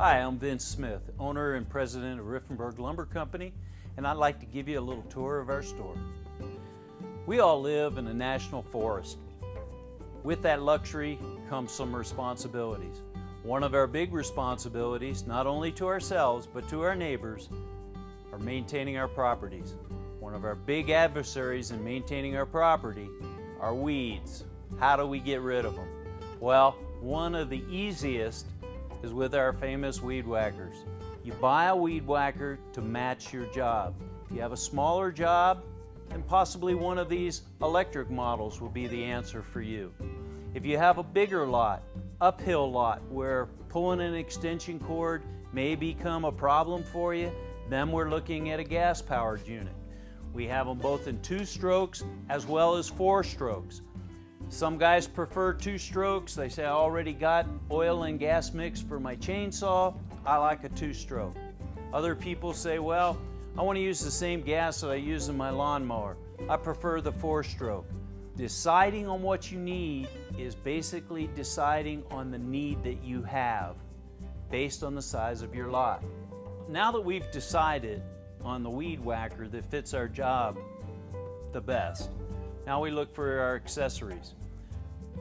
Hi, I'm Vince Smith, owner and president of Riffenburgh Lumber Company, and I'd like to give you a little tour of our store. We all live in a national forest. With that luxury comes some responsibilities. One of our big responsibilities, not only to ourselves but to our neighbors, are maintaining our properties. One of our big adversaries in maintaining our property are weeds. How do we get rid of them? Well, one of the easiest is with our famous weed whackers. You buy a weed whacker to match your job. If you have a smaller job, then possibly one of these electric models will be the answer for you. If you have a bigger lot, uphill lot, where pulling an extension cord may become a problem for you, then we're looking at a gas-powered unit. We have them both in 2 strokes as well as 4 strokes. Some guys prefer 2 strokes. They say, I already got oil and gas mix for my chainsaw. I like a 2-stroke. Other people say, well, I want to use the same gas that I use in my lawnmower. I prefer the 4-stroke. Deciding on what you need is basically deciding on the need that you have based on the size of your lot. Now that we've decided on the weed whacker that fits our job the best, now we look for our accessories.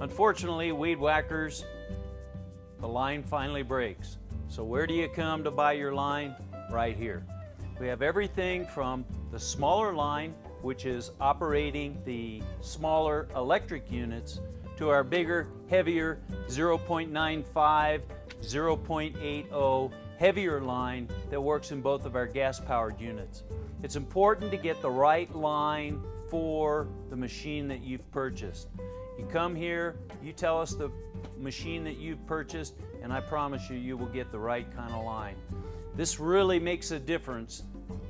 Unfortunately, weed whackers, the line finally breaks. So where do you come to buy your line? Right here. We have everything from the smaller line, which is operating the smaller electric units, to our bigger, heavier 0.95, 0.80 heavier line that works in both of our gas-powered units. It's important to get the right line for the machine that you've purchased. You come here, you tell us the machine that you've purchased, and I promise you, you will get the right kind of line. This really makes a difference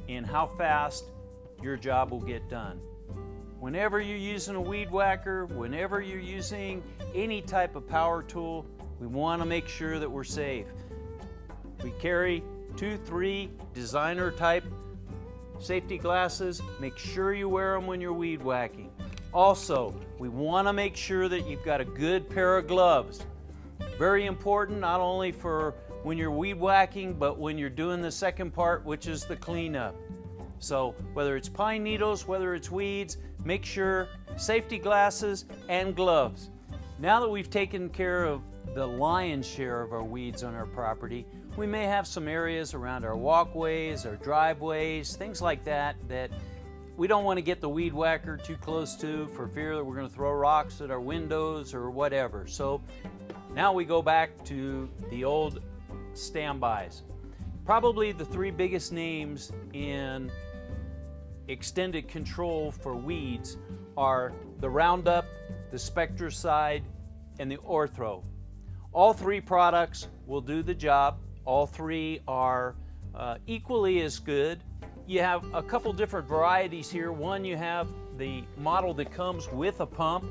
in how fast your job will get done. Whenever you're using a weed whacker, whenever you're using any type of power tool, we want to make sure that we're safe. We carry 2, 3 designer type safety glasses. Make sure you wear them when you're weed whacking. Also, we want to make sure that you've got a good pair of gloves. Very important, not only for when you're weed whacking, but when you're doing the second part, which is the cleanup. So whether it's pine needles, whether it's weeds, make sure safety glasses and gloves. Now that we've taken care of the lion's share of our weeds on our property, we may have some areas around our walkways, our driveways, things like that we don't want to get the weed whacker too close to for fear that we're going to throw rocks at our windows or whatever. So now we go back to the old standbys. Probably the 3 biggest names in extended control for weeds are the Roundup, the Spectracide, and the Orthro. All 3 products will do the job. All 3 are equally as good. You have a couple different varieties here. One, you have the model that comes with a pump,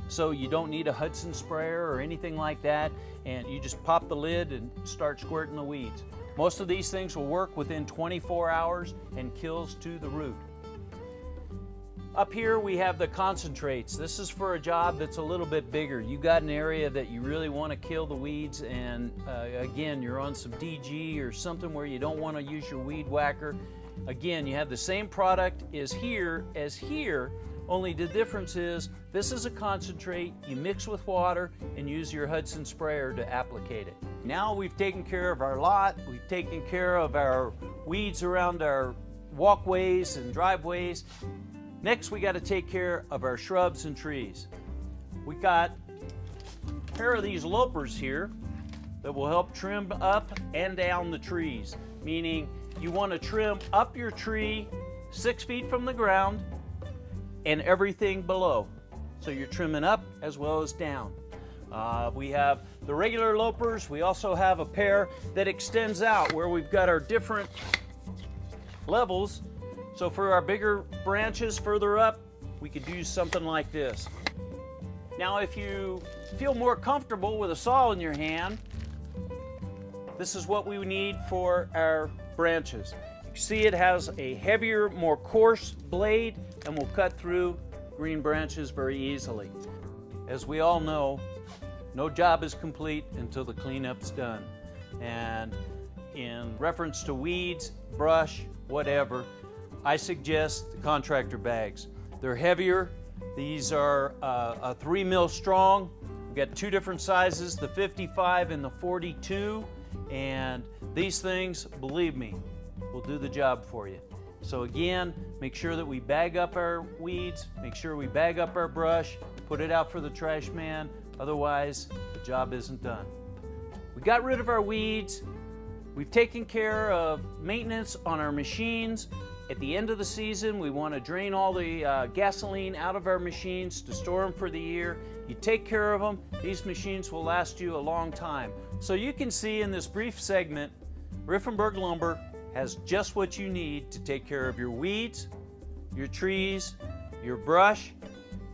so you don't need a Hudson sprayer or anything like that, and you just pop the lid and start squirting the weeds. Most of these things will work within 24 hours and kills to the root. Up here we have the concentrates. This is for a job that's a little bit bigger. You got an area that you really want to kill the weeds, and again, you're on some DG or something where you don't want to use your weed whacker. Again, you have the same product as here, only the difference is this is a concentrate. You mix with water and use your Hudson sprayer to applicate it. Now we've taken care of our lot, we've taken care of our weeds around our walkways and driveways. Next, we got to take care of our shrubs and trees. We got a pair of these lopers here that will help trim up and down the trees, meaning you want to trim up your tree 6 feet from the ground and everything below. So you're trimming up as well as down. We have the regular lopers. We also have a pair that extends out where we've got our different levels. So for our bigger branches further up, we could use something like this. Now if you feel more comfortable with a saw in your hand, this is what we need for our branches. You see it has a heavier, more coarse blade and will cut through green branches very easily. As we all know, no job is complete until the cleanup's done. And in reference to weeds, brush, whatever, I suggest the contractor bags. They're heavier. These are a 3 mil strong. We've got two different sizes, the 55 and the 42, and these things, believe me, will do the job for you. So again, make sure that we bag up our weeds, make sure we bag up our brush, put it out for the trash man, otherwise the job isn't done. We got rid of our weeds, we've taken care of maintenance on our machines. At the end of the season, we want to drain all the gasoline out of our machines to store them for the year. You take care of them, these machines will last you a long time. So you can see in this brief segment, Riffenburgh Lumber has just what you need to take care of your weeds, your trees, your brush,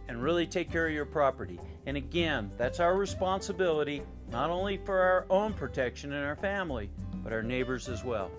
and really take care of your property. And again, that's our responsibility, not only for our own protection and our family, but our neighbors as well.